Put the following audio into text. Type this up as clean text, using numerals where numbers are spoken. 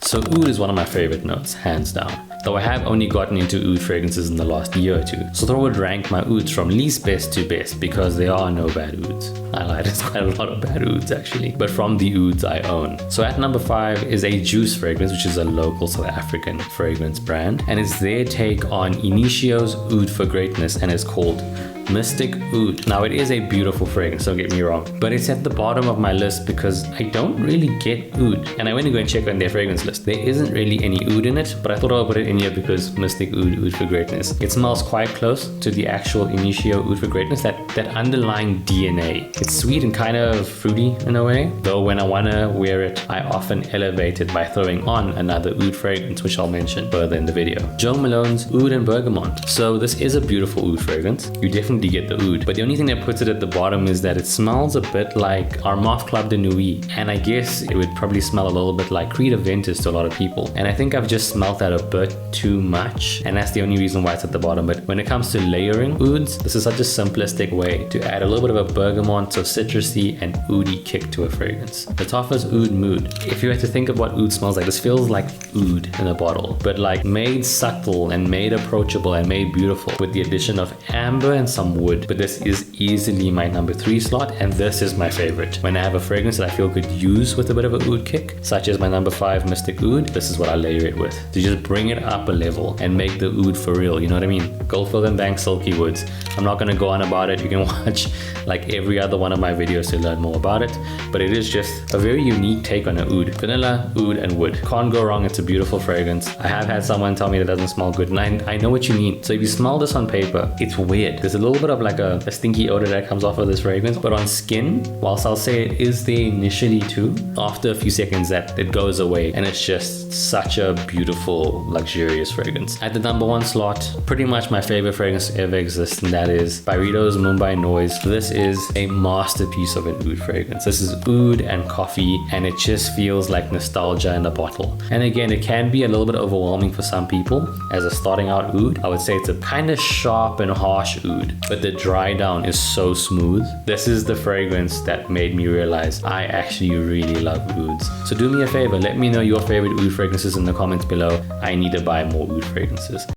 So oud is one of my favorite notes, hands down. Though I have only gotten into oud fragrances in the last year or two. So I thought I would rank my ouds from least best to best because there are no bad ouds. I lied, there's quite a lot of bad ouds actually, but from the ouds I own. So at number 5 is a Juice fragrance, which is a local South African fragrance brand. And it's their take on Initio's Oud for Greatness, and it's called Mystic Oud. Now it is a beautiful fragrance, don't get me wrong, but it's at the bottom of my list because I don't really get oud. And I went to go and check on their fragrance list. There isn't really any oud in it, but I thought I'll put it in here because Mystic Oud for Greatness. It smells quite close to the actual Initio Oud for Greatness, that underlying DNA. It's sweet and kind of fruity in a way, though when I want to wear it, I often elevate it by throwing on another oud fragrance, which I'll mention further in the video. Jo Malone's Oud and Bergamot. So this is a beautiful oud fragrance. You definitely get the oud, but the only thing that puts it at the bottom is that it smells a bit like Armaf Club de Nuit, and I guess it would probably smell a little bit like Creed Aventus to a lot of people, and I think I've just smelled that a bit too much, and that's the only reason why it's at the bottom. But when it comes to layering ouds, this is such a simplistic way to add a little bit of a bergamot, so citrusy and oudy kick to a fragrance. The top is Oud Mood. If you had to think of what oud smells like, this feels like oud in a bottle, but like made subtle and made approachable and made beautiful with the addition of amber and some wood. But this is easily my number 3 slot, and this is my favorite. When I have a fragrance that I feel could use with a bit of a oud kick, such as my number 5 Mystic Oud, this is what I layer it with to just bring it up a level and make the oud for real, you know what I mean? Goldfield and Bank Silky Woods. I'm not gonna go on about it. You can watch like every other one of my videos to learn more about it, but it is just a very unique take on an oud. Vanilla, oud, and wood. Can't go wrong. It's a beautiful fragrance. I have had someone tell me that it doesn't smell good, and I know what you mean. So if you smell this on paper, it's weird. There's a little bit of like a stinky odor that comes off of this fragrance, but on skin, whilst I'll say it is there initially too, after a few seconds that it goes away, and it's just such a beautiful, luxurious fragrance. At the number 1 slot, pretty much my favorite fragrance to ever exist, and that is Byredo's Mumbai Noise. This is a masterpiece of an oud fragrance. This is oud and coffee, and it just feels like nostalgia in a bottle. And again, it can be a little bit overwhelming for some people. As a starting out oud, I would say it's a kind of sharp and harsh oud, but the dry down is so smooth. This is the fragrance that made me realize I actually really love ouds. So do me a favor, let me know your favorite oud fragrances in the comments below. I need to buy more oud fragrances.